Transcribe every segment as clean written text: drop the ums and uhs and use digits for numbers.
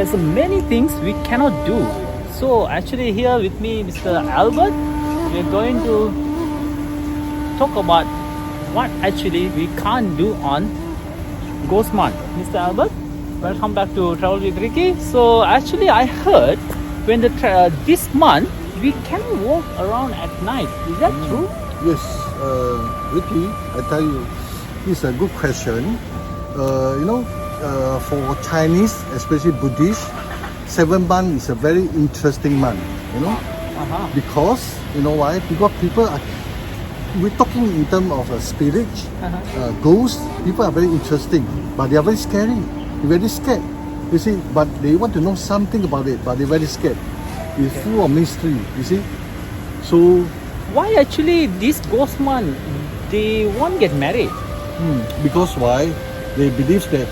there's many things we cannot do. So actually here with me, Mr. Albert, we're going to talk about what actually we can't do on Ghost Month. Mr. Albert, welcome back to Travel with Ricky. So actually I heard when this month we cannot walk around at night. Is that true? Yes, Ricky, I tell you, it's a good question. For Chinese, especially Buddhist, 7th month is a very interesting month, because, you know why? Because we're talking in terms of spirit, ghosts, people are very interesting, but they are very scary, they're very scared, you see, but they want to know something about it, but they're very scared. It's full of mystery, you see. So, why actually this ghost month, they won't get married? Because why? They believe that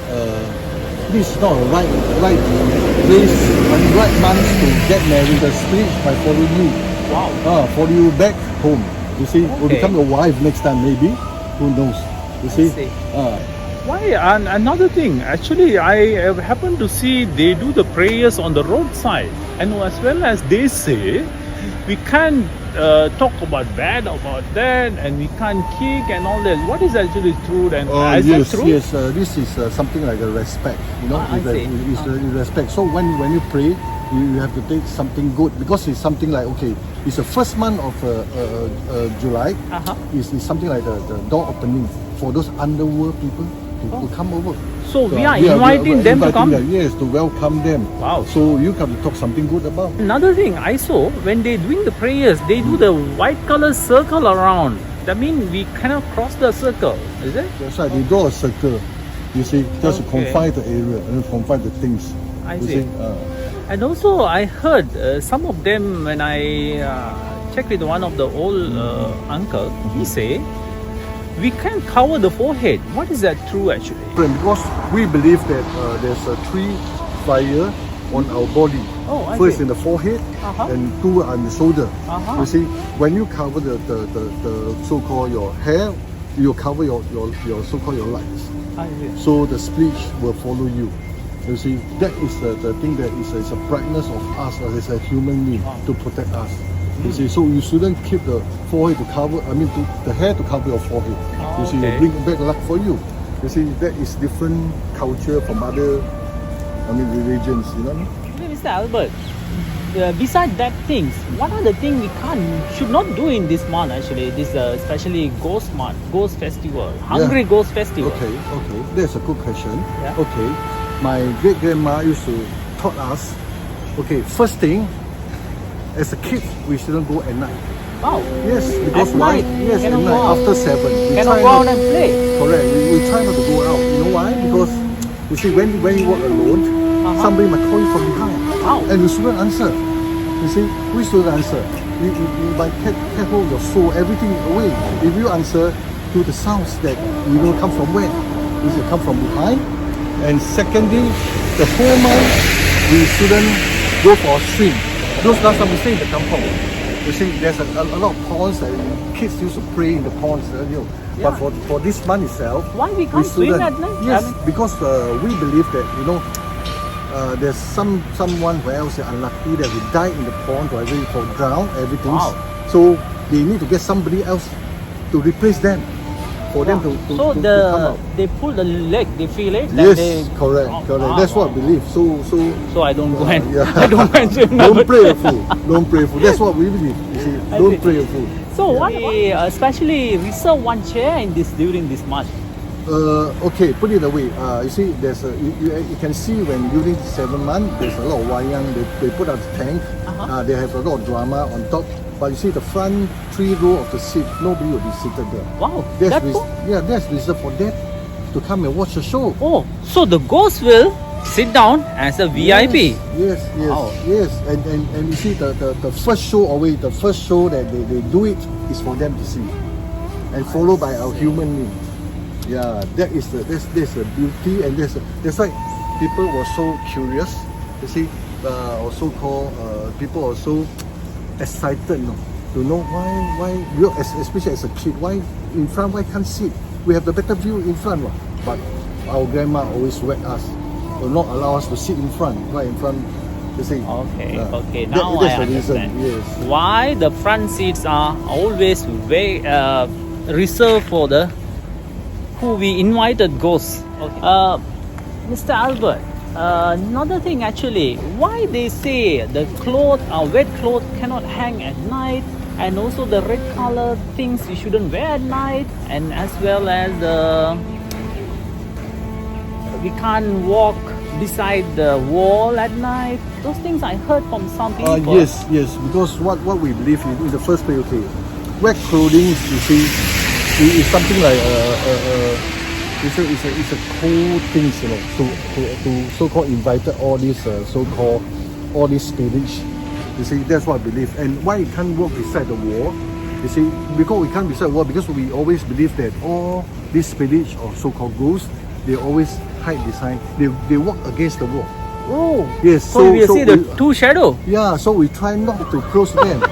this is not a right place and right month to get married. The spirit might follow you. Wow. Follow you back home. You see, will become your wife next time maybe. Who knows? You see? Why? And another thing, actually, I have happened to see they do the prayers on the roadside, and as well as they say, we can't talk about bad about that, and we can't kick and all that. What is actually true? And is yes, that true? yes. This is something like a respect. It's respect. So when you pray, you have to take something good, because it's something like, okay, it's the first month of July. It's something like the door opening for those underworld people to come over. So we are inviting them to come? Yes, to welcome them. Wow. So you can talk something good about. Another thing I saw, when they're doing the prayers, they do the white color circle around. That means we cannot cross the circle, is it? That's right, they draw a circle, you see, just to confine the area and confine the things. I see. And also I heard some of them, when I checked with one of the old uncle, he say, we can cover the forehead. What is that true actually? Because we believe that there's a 3 fire on our body. First in the forehead and 2 on the shoulder. You see, when you cover the so-called your hair, you cover your so-called your lights. So the spirit will follow you. You see, that is the thing that is a brightness of us as a human being to protect us. You see, so you shouldn't keep the forehead to cover, the hair to cover your forehead. You see, it bring back luck for you. You see, that is different culture from other, religions, you know what I mean? Mr. Albert, besides that things, what are the things we should not do in this month actually, this especially Ghost Month, Ghost Festival, Hungry Ghost Festival? Okay, that's a good question. Yeah. Okay, my great-grandma used to taught us, okay, first thing, as a kid, we shouldn't go at night. Wow. Yes, because at why? Night. Yes, at night, after 7. We cannot try go out and play. Correct. We try not to go out. You know why? Because, you see, when you walk alone, somebody might call you from behind. Wow. And you shouldn't answer. You see, we shouldn't answer. You might hold your soul, everything away. If you answer to the sounds that you know come from where? It should come from behind. And secondly, the whole month, we shouldn't go for a swim. Those last time we stay in the kampong. You see, there's a lot of ponds that kids used to play in the ponds. But for this month itself, why we can't swim at night? Yes, because we believe that there's someone who else is unlucky that will die in the pond or drown everything. Wow. So they need to get somebody else to replace them. For them to come out. They pull the leg, they feel it. Yes, correct. That's what I believe. So I don't go and I don't go and swim. Don't play a fool. Don't play a fool. That's what we believe. You see, don't play a fool. So why especially reserve one chair during this month? Okay, put it away. You see, there's you can see when during 7 months there's a lot of wayang. They put out the tank. They have a lot of drama on top. But you see the front 3 row of the seat, nobody will be seated there. Wow, that's reserved for them to come and watch the show. Oh, so the ghost will sit down as a VIP. Yes. And you see the first show away, the first show that they do it is for them to see, and followed by our human being. Yeah, that's the beauty, and that's why people were so curious. You see, or so called people are so excited to know why especially as a kid, why in front, why can't sit? We have the better view in front, but our grandma always whack us. will not allow us to sit in front, right in front. You see? Okay, Yeah. okay. Now That's I the reason, understand. yes. Why the front seats are always reserved for the who we invited ghosts. Okay. Mr. Albert, another thing actually, why they say the wet clothes cannot hang at night, and also the red color things you shouldn't wear at night, and as well as we can't walk beside the wall at night. Those things I heard from some people. Yes, because what we believe in the first place, okay, wet clothing, you see, is something like it's a cool things, you know, to so-called invited all these all these spirits. You see, that's what I believe. And why you can't walk beside the wall? You see, because we can't beside the wall, because we always believe that all these spirits or so-called ghosts, they always hide behind. They walk against the wall. Oh, yes. So we see the two shadow. Yeah, so we try not to close them.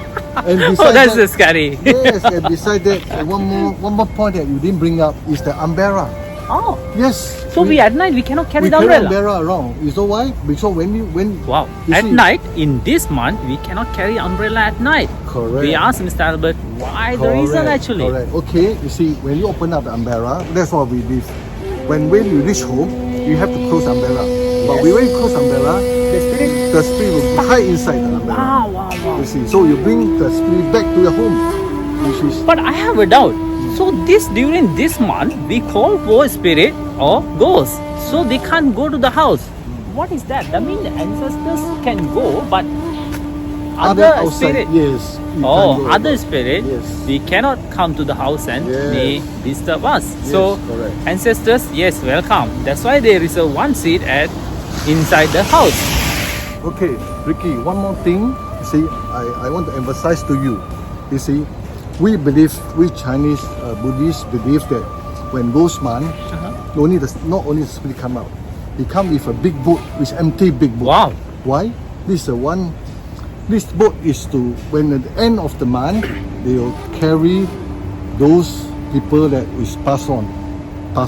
And Oh, that's so scary. Yes, and beside that, one more point that you didn't bring up is the umbrella. Oh, yes. so we at night we cannot carry the umbrella. umbrella. Around. You know why? Because when Wow, at night in this month we cannot carry umbrella at night. Correct. We asked Mr. Albert why the reason actually. Correct. Okay, you see, when you open up the umbrella, that's what we believe. When you reach home, you have to close the umbrella. But when you close the umbrella, the spirit will hide inside the umbrella. Wow. You see, so you bring the spirit back to your home. Which is But I have a doubt. So during this month we call for spirit or ghost, so they can't go to the house. What is that? I mean, the ancestors can go, but other outside, spirit. yes. Other spirit, yes. we cannot come to the house and Yes. they disturb us. Yes, So correct. ancestors, yes, welcome. That's why they reserve one seat inside the house. Okay, Ricky, one more thing. You see, I want to emphasize to you. You see, we Chinese Buddhists believe that when ghost man, not only the spirit come out, he come with a big boat, with empty big boat. Wow. Why? This boat is to, when at the end of the month, they will carry those people that is pass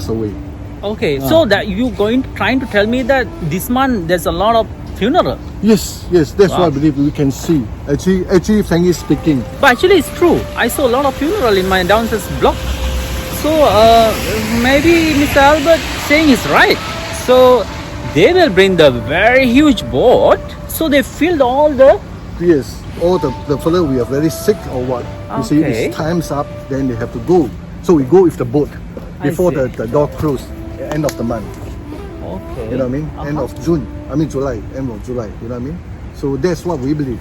away. Okay, so that you trying to tell me that this month there's a lot of funeral. Yes, that's what I believe we can see. Actually, frankly speaking. But actually it's true. I saw a lot of funeral in my downstairs block. So maybe Mr. Albert saying is right. So they will bring the very huge boat. So they filled all the. Yes, all the fellow we are very sick or what. You see, Okay. it's time's up, then they have to go. So we go with the boat before see. the door closed, end of the month. Okay. You know what I mean? End of June. July. End of July. You know what I mean? So that's what we believe.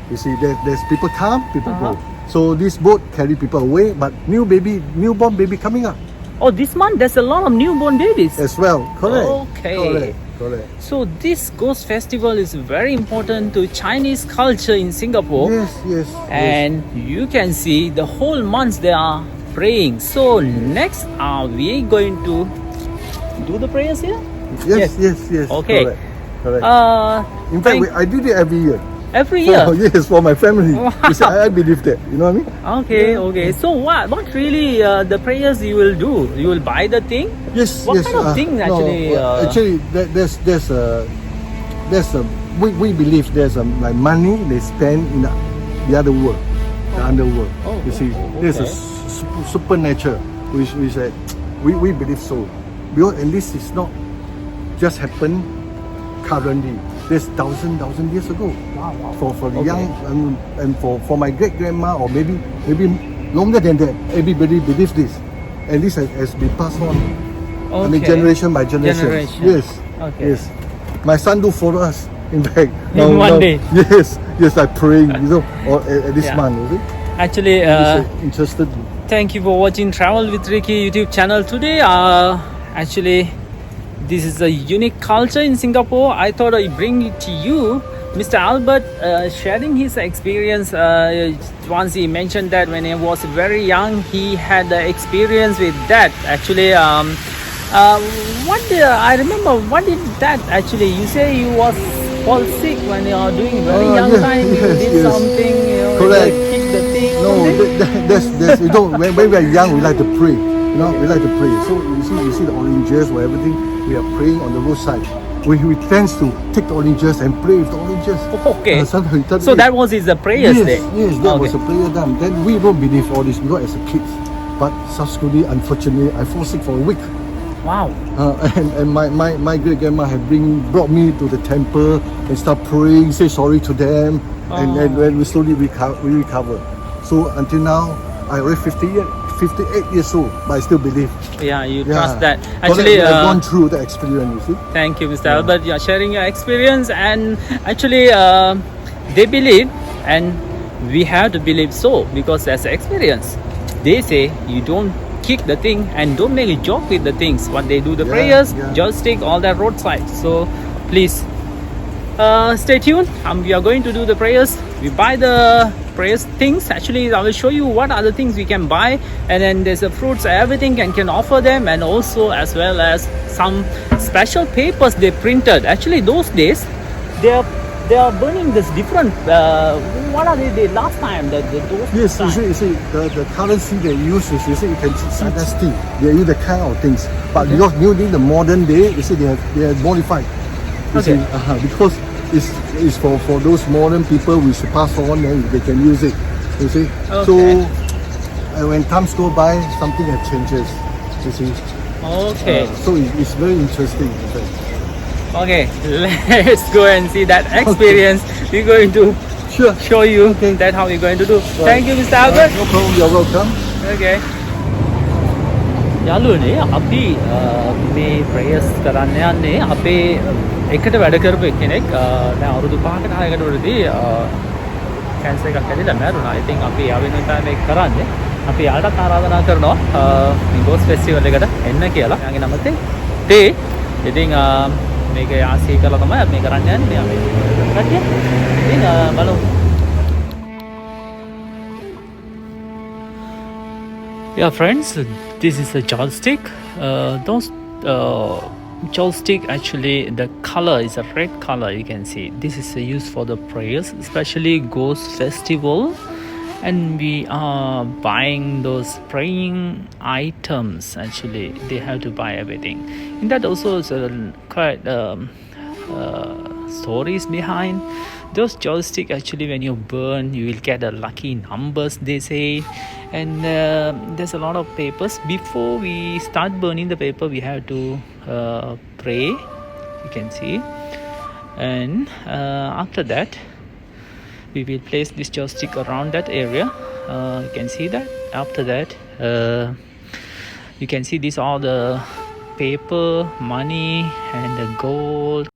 You see, there's people come, people go. So this boat carry people away, but newborn baby coming up Oh, this month there's a lot of newborn babies. as well. Correct. Okay. Correct. So this Ghost Festival is very important to Chinese culture in Singapore. Yes. And you can see the whole month they are praying. So next are we going to do the prayers here? Yes. Okay. Correct. In fact, thank- I did it every year. Every year. Yes, for my family. Wow. You see, I believe that. You know what I mean? Okay. So what really the prayers you will do? You will buy the thing? Yes. What kind of thing actually? Actually, we believe there's like money they spend in the other world, the underworld. Oh, you see, okay. there's a supernatural, which we said we believe so. Because and this is not just happened currently. There's thousand years ago. Wow. For the young and for my great grandma or maybe longer than that, everybody believes this, and this has been passed on. I mean, Okay. generation by generation. Yes. Okay. Yes. My son do follow us. In fact, one day. Yes. I praying. Or at this Yeah. month. You see? Actually, He's interested. thank you for watching Travel with Ricky YouTube channel today. Actually, this is a unique culture in Singapore. I thought I'd bring it to you. Mr. Albert sharing his experience. Once he mentioned that when he was very young, he had the experience with that. Actually, I remember what did that actually? You say you was fall sick when you are doing very young time. You did something. Correct. You kick the thing. No, that's when we are young, we like to pray. We like to pray. So you see the oranges or everything. We are praying on the roadside. we tend to take the oranges and pray with the oranges. Okay. Saturday. So that was his prayers day. Yes, that was Okay. a prayer done. Then we don't believe all this because as a kid, but subsequently, unfortunately, I fall sick for a week. Wow. And my great grandma had brought me to the temple and start praying, say sorry to them, and then when we slowly recover. So until now, I already 58 years old, but I still believe. Yeah, you trust that. So Actually, I've gone through the experience, you see. thank you, Mr. Albert. You are sharing your experience, and actually, they believe, and we have to believe so because that's the experience. They say you don't kick the thing and don't make a joke with the things. What they do, the prayers, joystick, all that roadside. So please stay tuned. We are going to do the prayers. We buy the prayers things. Actually, I will show you what other things we can buy, and then there's the fruits, everything and can offer them, and also as well as some special papers they printed. Actually, those days they are burning this different. What are they did last time? Those Yes, time. you see, the currency they use is, you see, you can see dynasty. They use the kind of things, but because during the modern day, you see, they have modified. You see, because it's for those modern people which pass on, and they can use it. You see, so when times go by, something changes. You see. Okay. So it's very interesting. In fact. Okay, let's go and see that experience. We're going to show you that how we're going to do. Thank you, Mr. Albert. No problem. You're welcome. Okay. යාළුවනේ අපි මේ ප්‍රේයර්ස් කරන්න යන්නේ අපේ එකට වැඩ කරපු කෙනෙක් දැන් අවුරුදු 5කට 6කට වලදී කැන්සර් එකක් ඇතිලා මැරුණා. ඉතින් අපි ආවෙන තමයි මේක කරන්නේ. අපි යාළුවට ආරාධනා කරනවා මේ ගෝස් ෆෙස්ටිවල් එකට එන්න කියලා. යාගේ නම තේ. ඉතින් මේක ආසී කරලා තමයි අපි කරන්න යන්නේ. මේ කට්ටිය. ඉතින් බලමු. Yeah, friends, this is a joystick. Those joystick, actually the color is a red color. You can see this is used for the prayers, especially Ghost Festival, and we are buying those praying items. Actually, they have to buy everything. In that also is quite stories behind those joystick. Actually, when you burn, you will get a lucky numbers, they say. And there's a lot of papers. Before we start burning the paper, we have to pray, you can see. And after that, we will place this joystick around that area. You can see that. After that, you can see these are the paper, money, and the gold.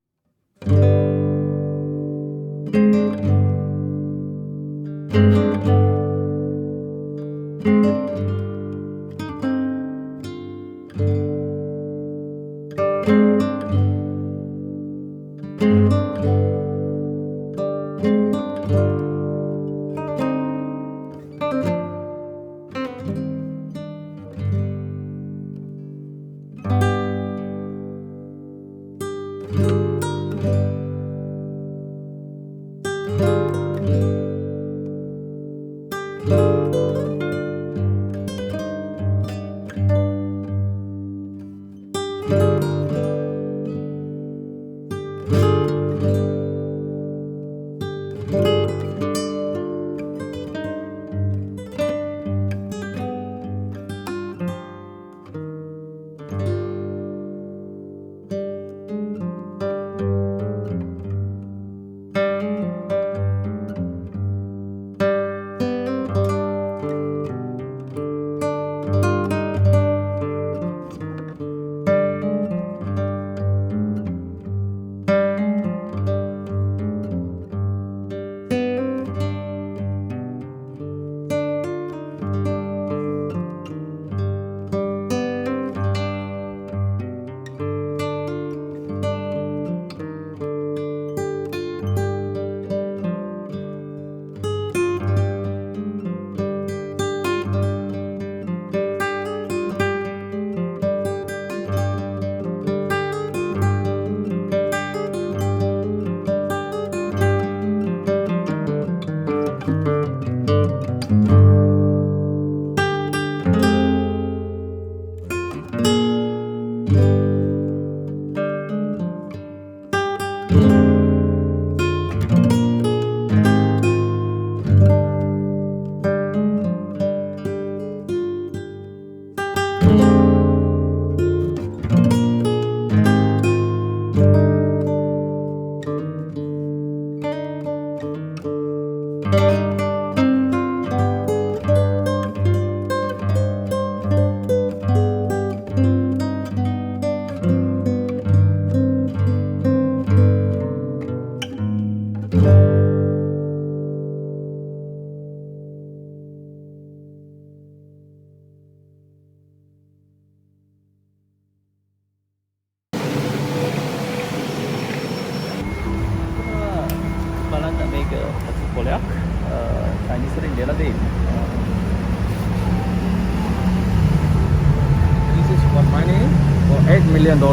$8 million. Oh,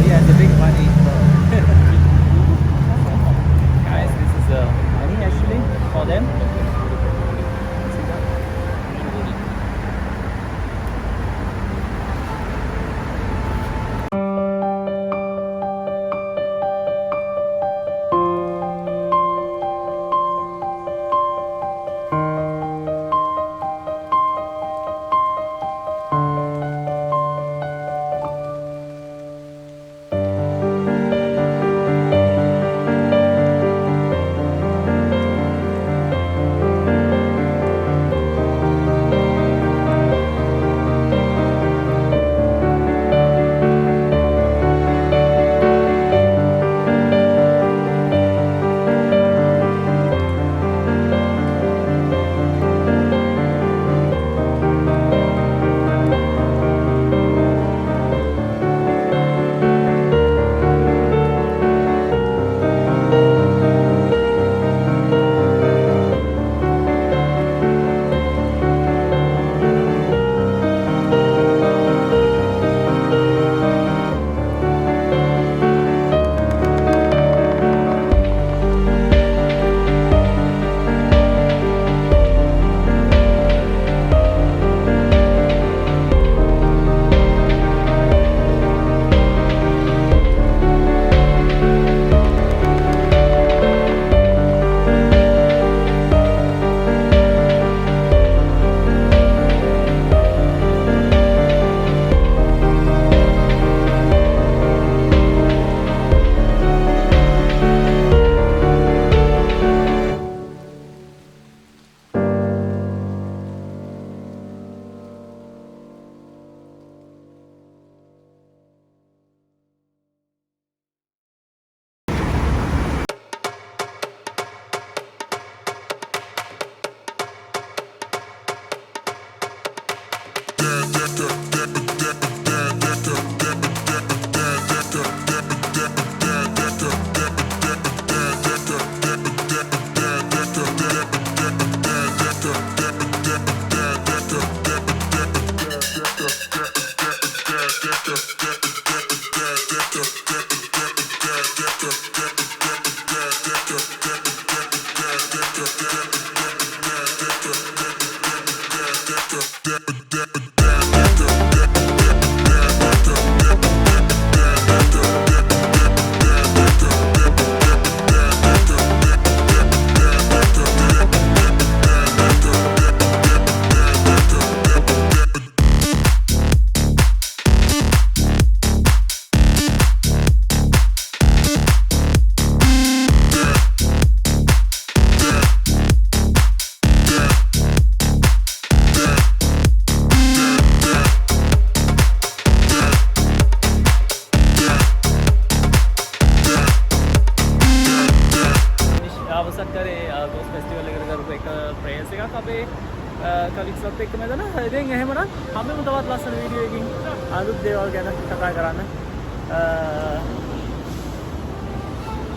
yeah, the big money. Guys, this is money actually for them. Ghost Festival එක කරපු එක ප්‍රේයර්ස් එකක් අපේ කලික්ස්වත් එක්ක මෙතන. ඉතින් එහෙමනම් හැමෝම තවත් ලස්සන වීඩියෝ එකකින් අලුත් දේවල් ගැන කතා කරන්න.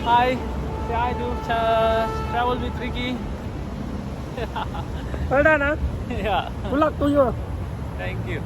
Hi, say hi to travel with Ricky. Well done, huh? Yeah. Good luck to you. Thank you.